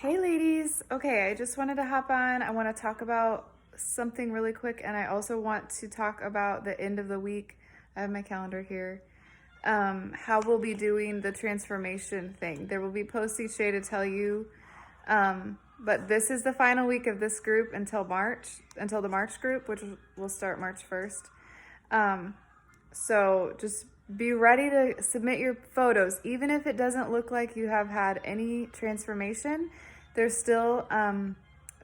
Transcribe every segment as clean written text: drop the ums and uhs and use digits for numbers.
Hey ladies. Okay, I just wanted to hop on. I want to talk about something really quick, and I also want to talk about the end of the week. I have my calendar here. How we'll be doing the transformation thing. There will be posts each day to tell you. But this is the final week of this group until March, until the March group, which will start March 1st. So just be ready to submit your photos. Even if it doesn't look like you have had any transformation, there's still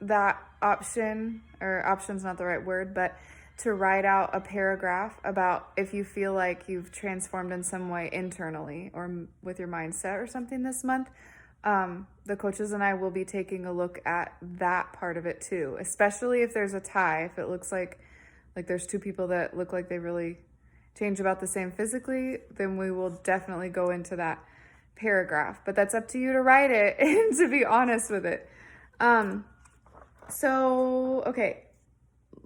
that option, or option's not the right word, but to write out a paragraph about if you feel like you've transformed in some way internally or with your mindset or something this month. The coaches and I will be taking a look at that part of it too, especially if there's a tie. If it looks like there's two people that look like they really change about the same physically, then we will definitely go into that paragraph. But that's up to you to write it and to be honest with it. Okay,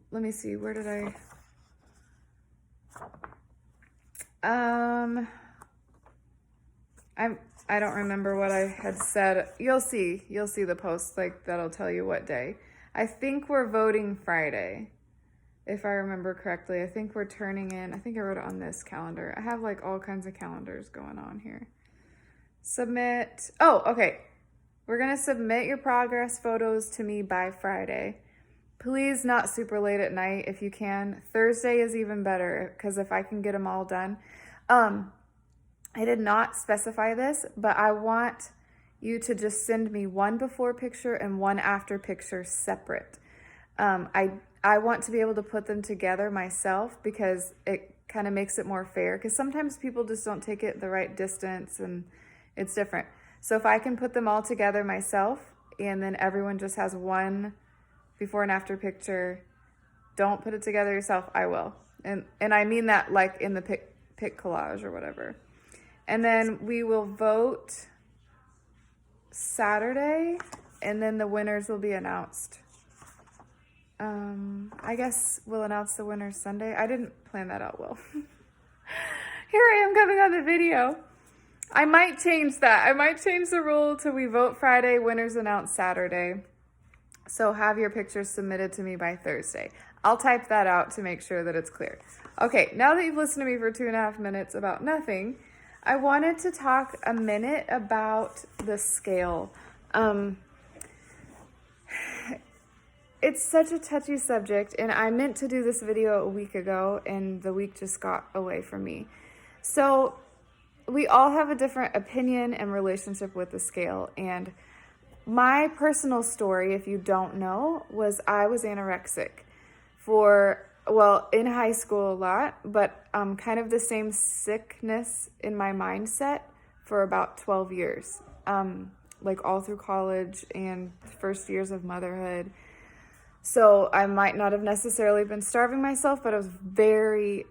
let me see. Where did I don't remember what I had said. You'll see the post, like that'll tell you what day. I think we're voting Friday, if I remember correctly. I think we're turning in, I think I wrote it on this calendar. I have like all kinds of calendars going on here. Submit. Oh, okay. We're going to submit your progress photos to me by Friday. Please not super late at night if you can. Thursday is even better because if I can get them all done. I did not specify this, but I want you to just send me one before picture and one after picture separate. I want to be able to put them together myself because it kind of makes it more fair, because sometimes people just don't take it the right distance and it's different. So if I can put them all together myself and then everyone just has one before and after picture, don't put it together yourself, I will. And I mean that like in the pic collage or whatever. And then we will vote Saturday, and then the winners will be announced. I guess we'll announce the winners Sunday. I didn't plan that out well. Here I am coming on the video. I might change that. I might change the rule to we vote Friday, winners announced Saturday. So have your pictures submitted to me by Thursday. I'll type that out to make sure that it's clear. Okay, now that you've listened to me for 2.5 minutes about nothing, I wanted to talk a minute about the scale. It's such a touchy subject, and I meant to do this video a week ago, and the week just got away from me. So we all have a different opinion and relationship with the scale, and my personal story, if you don't know, was I was anorexic in high school a lot, but kind of the same sickness in my mindset for about 12 years, like all through college and first years of motherhood. So I might not have necessarily been starving myself, but I was very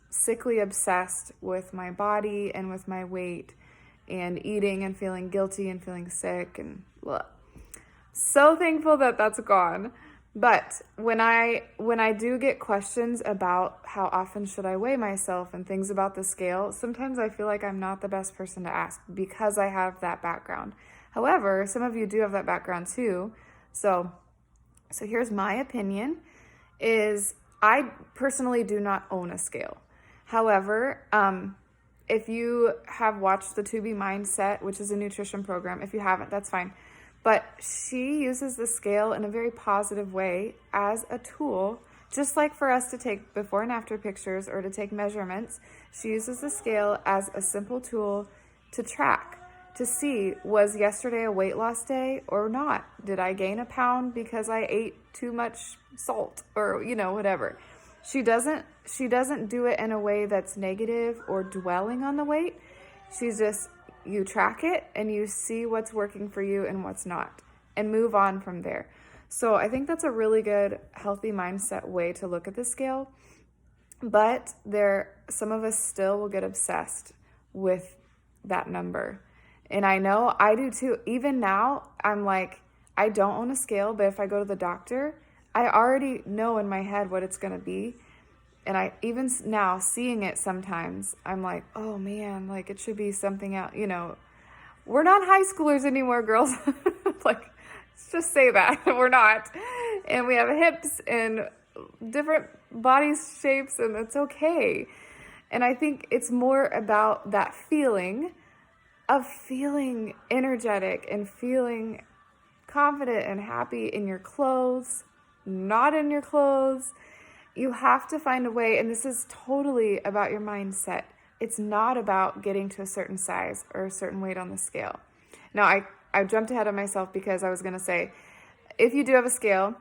sickly obsessed with my body and with my weight and eating and feeling guilty and feeling sick and blah. So thankful that that's gone. But when I do get questions about how often should I weigh myself and things about the scale, sometimes I feel like I'm not the best person to ask because I have that background. However, some of you do have that background too. So here's my opinion, is I personally do not own a scale. However, if you have watched the To Be Mindset, which is a nutrition program, if you haven't, that's fine. But she uses the scale in a very positive way as a tool, just like for us to take before and after pictures or to take measurements. She uses the scale as a simple tool to track, to see, was yesterday a weight loss day or not? Did I gain a pound because I ate too much salt or, whatever. She doesn't do it in a way that's negative or dwelling on the weight. She's just, you track it and you see what's working for you and what's not and move on from there. So I think that's a really good, healthy mindset way to look at the scale. But some of us still will get obsessed with that number. And I know I do too. Even now, I'm like, I don't own a scale, but if I go to the doctor, I already know in my head what it's going to be. And I even now seeing it sometimes, I'm like, oh man, like it should be something else. We're not high schoolers anymore, girls. Like, let's just say that we're not. And we have hips and different body shapes, and it's okay. And I think it's more about that feeling of feeling energetic and feeling confident and happy in your clothes, not in your clothes. You have to find a way, and this is totally about your mindset. It's not about getting to a certain size or a certain weight on the scale. Now, I jumped ahead of myself because I was going to say, if you do have a scale,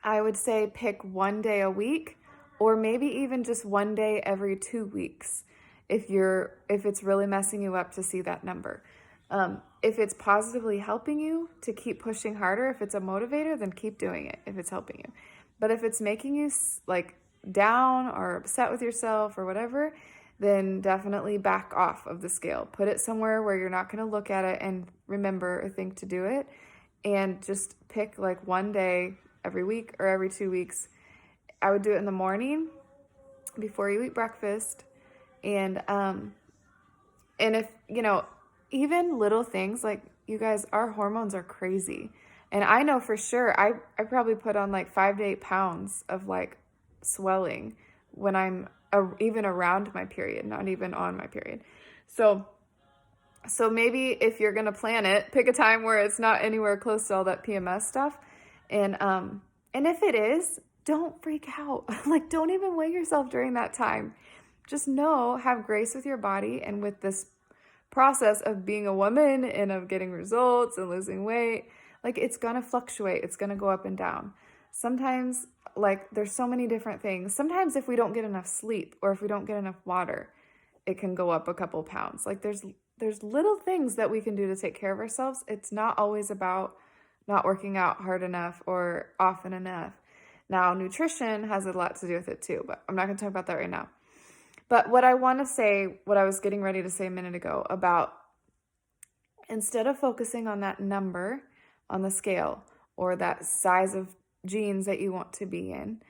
I would say pick one day a week, or maybe even just one day every 2 weeks if it's really messing you up to see that number. If it's positively helping you to keep pushing harder, if it's a motivator, then keep doing it if it's helping you. But if it's making you like down or upset with yourself or whatever, then definitely back off of the scale. Put it somewhere where you're not going to look at it and remember or think to do it. And just pick like one day every week or every 2 weeks. I would do it in the morning before you eat breakfast. And if, even little things like, you guys, our hormones are crazy. And I know for sure, I probably put on like 5 to 8 pounds of like swelling when I'm even around my period, not even on my period. So maybe if you're going to plan it, pick a time where it's not anywhere close to all that PMS stuff. And if it is, don't freak out. Like, don't even weigh yourself during that time. Just have grace with your body and with this process of being a woman and of getting results and losing weight. Like, it's going to fluctuate. It's going to go up and down. Sometimes, like, there's so many different things. Sometimes if we don't get enough sleep or if we don't get enough water, it can go up a couple pounds. Like, there's little things that we can do to take care of ourselves. It's not always about not working out hard enough or often enough. Now, nutrition has a lot to do with it too, but I'm not going to talk about that right now. But what I want to say, what I was getting ready to say a minute ago about, instead of focusing on that number on the scale or that size of jeans that you want to be in,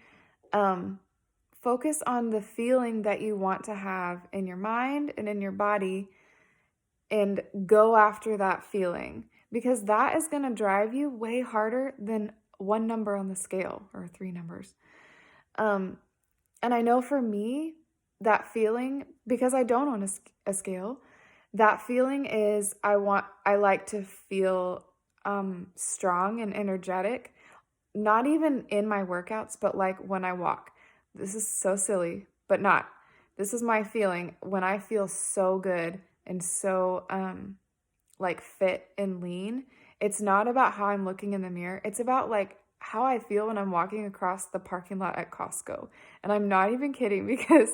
focus on the feeling that you want to have in your mind and in your body, and go after that feeling, because that is going to drive you way harder than one number on the scale or 3 numbers. And I know for me, that feeling, because I don't own a scale, that feeling is I like to feel strong and energetic, not even in my workouts, but like when I walk. This is so silly, but not. This is my feeling when I feel so good and so like fit and lean. It's not about how I'm looking in the mirror. It's about like how I feel when I'm walking across the parking lot at Costco. And I'm not even kidding, because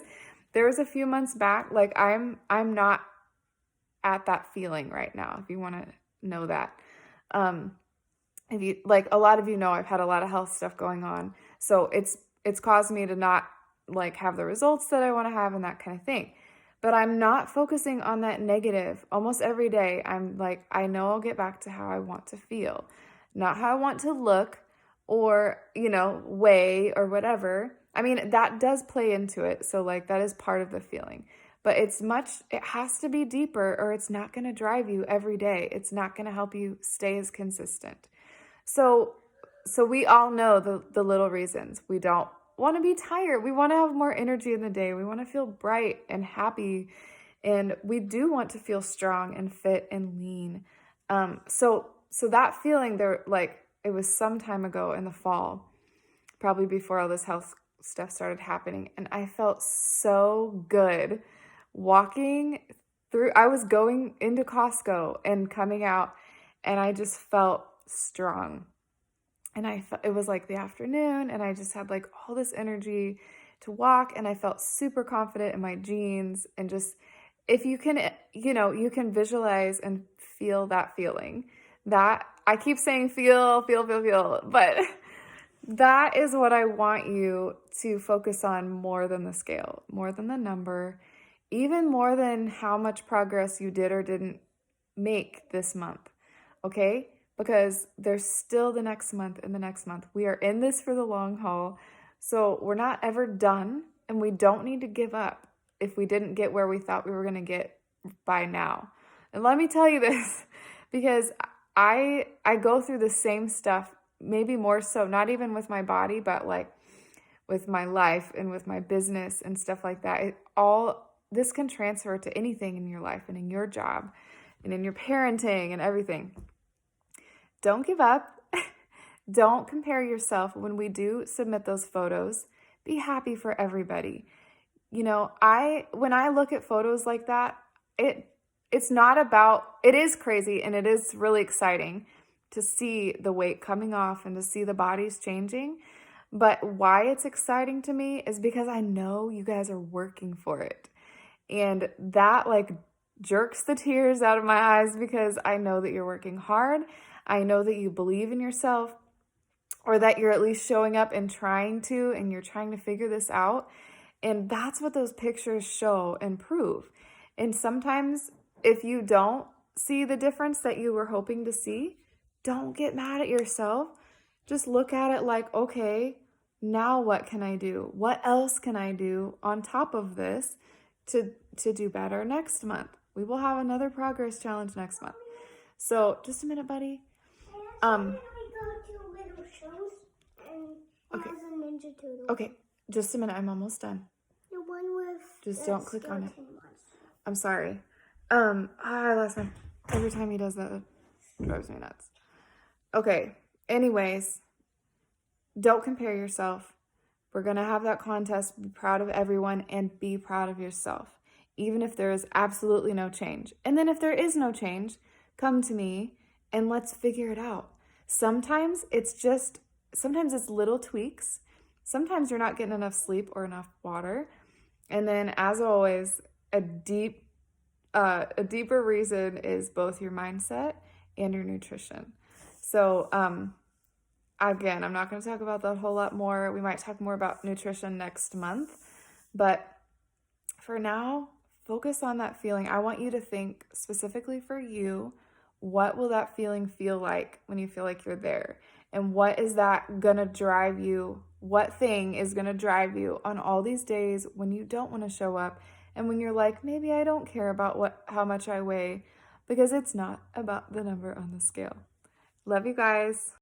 there was a few months back, like I'm not at that feeling right now, if you want to know that. If you, like, a lot of you know, I've had a lot of health stuff going on. So it's caused me to not like have the results that I want to have and that kind of thing. But I'm not focusing on that negative. Almost every day, I'm like, I know I'll get back to how I want to feel, not how I want to look or, weigh or whatever. I mean, that does play into it. So like, that is part of the feeling, but it has to be deeper, or it's not going to drive you every day. It's not going to help you stay as consistent. So we all know the little reasons. We don't want to be tired. We want to have more energy in the day. We want to feel bright and happy. And we do want to feel strong and fit and lean. So that feeling there, like, it was some time ago in the fall, probably before all this health stuff started happening. And I felt so good walking through. I was going into Costco and coming out, and I just felt strong. And it was like the afternoon, and I just had like all this energy to walk, and I felt super confident in my jeans. And just, if you can, you can visualize and feel that feeling. That, I keep saying feel, but that is what I want you to focus on more than the scale, more than the number, even more than how much progress you did or didn't make this month, okay? Because there's still the next month and the next month. We are in this for the long haul. So we're not ever done, and we don't need to give up if we didn't get where we thought we were going to get by now. And let me tell you this, because I go through the same stuff, maybe more so, not even with my body, but like with my life and with my business and stuff like that. This can transfer to anything in your life and in your job and in your parenting and everything. Don't give up. Don't compare yourself. When we do submit those photos, be happy for everybody. You know, when I look at photos like that, it's not about, it is crazy and it is really exciting to see the weight coming off and to see the bodies changing. But why it's exciting to me is because I know you guys are working for it. And that like jerks the tears out of my eyes because I know that you're working hard. I know that you believe in yourself, or that you're at least showing up and you're trying to figure this out. And that's what those pictures show and prove. And sometimes if you don't see the difference that you were hoping to see, don't get mad at yourself. Just look at it like, okay, now what can I do? What else can I do on top of this to do better next month? We will have another progress challenge next month. So just a minute, buddy. Okay. Okay, just a minute. I'm almost done. The one with just don't click on it. Ones. I'm sorry. I lost my. Every time he does that, it drives me nuts. Okay. Anyways, don't compare yourself. We're gonna have that contest. Be proud of everyone and be proud of yourself, even if there is absolutely no change. And then if there is no change, come to me and let's figure it out. Sometimes it's little tweaks. Sometimes you're not getting enough sleep or enough water. And then as always, a deeper reason is both your mindset and your nutrition. So, again, I'm not going to talk about that a whole lot more. We might talk more about nutrition next month, but for now, focus on that feeling. I want you to think specifically for you, what will that feeling feel like when you feel like you're there? And what is that going to drive you? What thing is going to drive you on all these days when you don't want to show up and when you're like, maybe I don't care about how much I weigh, because it's not about the number on the scale. Love you guys.